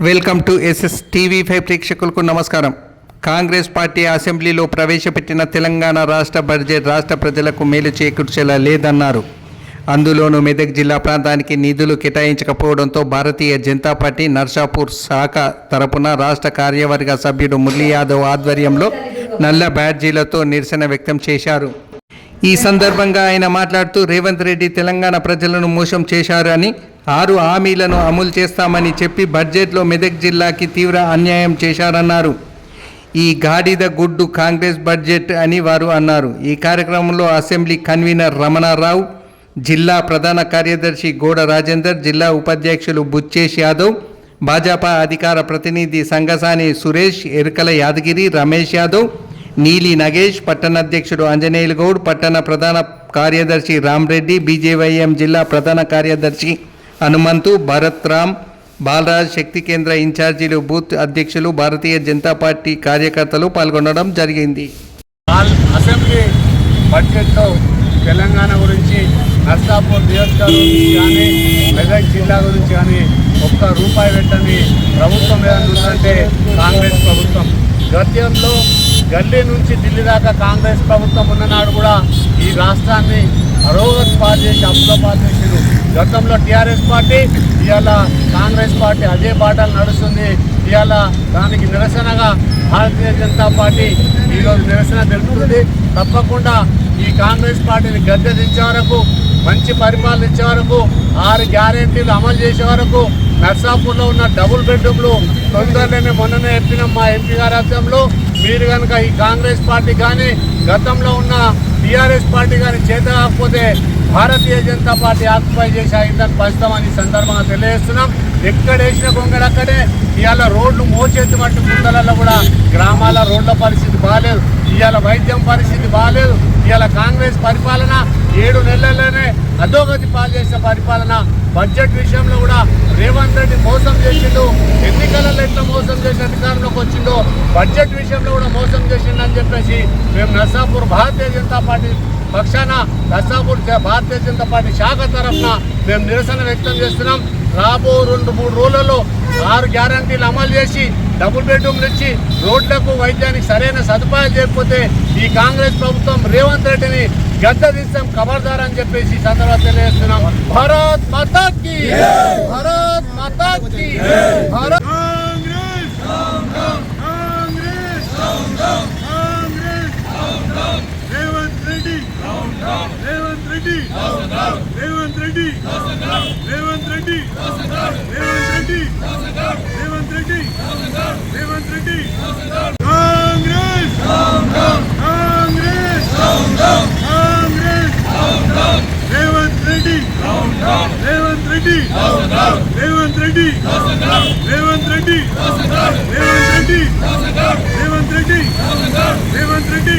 Welcome to SSTV5 ప్రేక్షకులకు నమస్కారం. Congress party అసెంబ్లీలో ప్రవేశపెట్టిన తెలంగాణ రాష్ట్ర బడ్జెట్ రాష్ట్ర ప్రజలకు మేలు చేకూర్చేలా లేదన్నారు. అందులోనూ మెదక్ జిల్లా ప్రాంతానికి నిధులు కేటాయించకపోవడంతో భారతీయ జనతా పార్టీ నర్సాపూర్ శాఖ తరపున రాష్ట్ర కార్యవర్గ సభ్యుడు మురళీ యాదవ్ ఆధ్వర్యంలో నల్ల బ్యాడ్జీలతో నిరసన వ్యక్తం చేశారు. ఈ సందర్భంగా ఆయన మాట్లాడుతూ రేవంత్ రెడ్డి తెలంగాణ ప్రజలను మోసం చేశారు అని, 6 హామీలను అమలు చేస్తామని చెప్పి బడ్జెట్లో మెదక్ జిల్లాకి తీవ్ర అన్యాయం చేశారన్నారు. ఈ గాడిద గుడ్డు కాంగ్రెస్ బడ్జెట్ అని వారు అన్నారు. ఈ కార్యక్రమంలో అసెంబ్లీ కన్వీనర్ రమణారావు, జిల్లా ప్రధాన కార్యదర్శి గోడ రాజేందర్, జిల్లా ఉపాధ్యక్షులు బుచ్చేష్ యాదవ్, భాజపా అధికార ప్రతినిధి సంగసాని సురేష్, ఎరుకల యాదగిరి, రమేష్ యాదవ్, నీలి నగేష్, పట్టణ అధ్యక్షుడు అంజనేయులు గౌడ్, పట్టణ ప్రధాన కార్యదర్శి రామ్రెడ్డి, BJYM జిల్లా ప్రధాన కార్యదర్శి హనుమంతు, భరత్ రామ్, బాలరాజ్, శక్తి కేంద్ర ఇన్ఛార్జీలు, బూత్ అధ్యక్షులు, భారతీయ జనతా పార్టీ కార్యకర్తలు పాల్గొనడం జరిగింది. అసెంబ్లీ బడ్జెట్లో తెలంగాణ గురించి, నర్సాపూర్ నియోజకవర్గం గురించి కానీ, మెదక్ జిల్లా గురించి కానీ ఒక్క రూపాయి పెట్టని ప్రభుత్వం ఏదంటే కాంగ్రెస్ ప్రభుత్వం. గతంలో గల్లీ నుంచి ఢిల్లీ దాకా కాంగ్రెస్ ప్రభుత్వం ఉన్ననాడు కూడా ఈ రాష్ట్రాన్ని అరోగతి పాలు చేసి అప్పుల పాలు చేసారు. గతంలో టీఆర్ఎస్ పార్టీ, ఇవాళ కాంగ్రెస్ పార్టీ అదే బాటలు నడుస్తుంది. ఇవాళ దానికి నిరసనగా భారతీయ జనతా పార్టీ ఈరోజు నిరసన తెలుపుతుంది. తప్పకుండా ఈ కాంగ్రెస్ పార్టీని గద్దె దించే వరకు, మంచి పరిపాలన ఇచ్చే వరకు, 6 గ్యారెంటీలు అమలు చేసే వరకు, నర్సాపూర్లో ఉన్న డబుల్ బెడ్రూమ్లు తొందరలోనే మొన్ననే చెప్పిన మా ఎంపీ గారి రాజ్యంలో మీరు కనుక ఈ కాంగ్రెస్ పార్టీ కానీ గతంలో ఉన్న టీఆర్ఎస్ పార్టీ కానీ చేత కాకపోతే భారతీయ జనతా పార్టీ ఆక్యుపై చేసి అయిందని పంచుతామని సందర్భంగా తెలియజేస్తున్నాం. ఎక్కడ వేసిన కొంగడక్కడే ఇవాళ రోడ్లు మోచేతి మట్టి గుంతలలో కూడా గ్రామాల రోడ్ల పరిస్థితి బాగాలేదు. ఇవాళ వైద్యం పరిస్థితి బాగాలేదు. ఇవాళ కాంగ్రెస్ పరిపాలన 7 నెలల్లోనే అధోగతి పాలు చేసిన పరిపాలన. బడ్జెట్ విషయంలో కూడా రేవంత్ రెడ్డి మోసం చేసిండు. ఎన్నికలలో ఎట్లా మోసం చేసి అధికారంలోకి వచ్చిందో బడ్జెట్ విషయంలో కూడా మోసం చేసిండని చెప్పేసి మేము నర్సాపూర్ భారతీయ జనతా పార్టీ పక్షాన, నర్సాపూర్ భారతీయ జనతా పార్టీ శాఖ తరఫున మేము నిరసన వ్యక్తం చేస్తున్నాం. రాబో 2-3 రోజులలో 6 గ్యారంటీలు అమలు చేసి డబుల్ బెడ్రూమ్లు ఇచ్చి రోడ్లకు, వైద్యానికి సరైన సదుపాయాలు చేయకపోతే ఈ కాంగ్రెస్ ప్రభుత్వం రేవంత్ రెడ్డిని గద్దె తీస్తాం, ఖబర్దార్ అని చెప్పేసి సందర్భంగా తెలియజేస్తున్నాం. భారత్ మాతా కీ, భారత్ మాతా కీ, భారత్ రేవంత్ రెడ్డి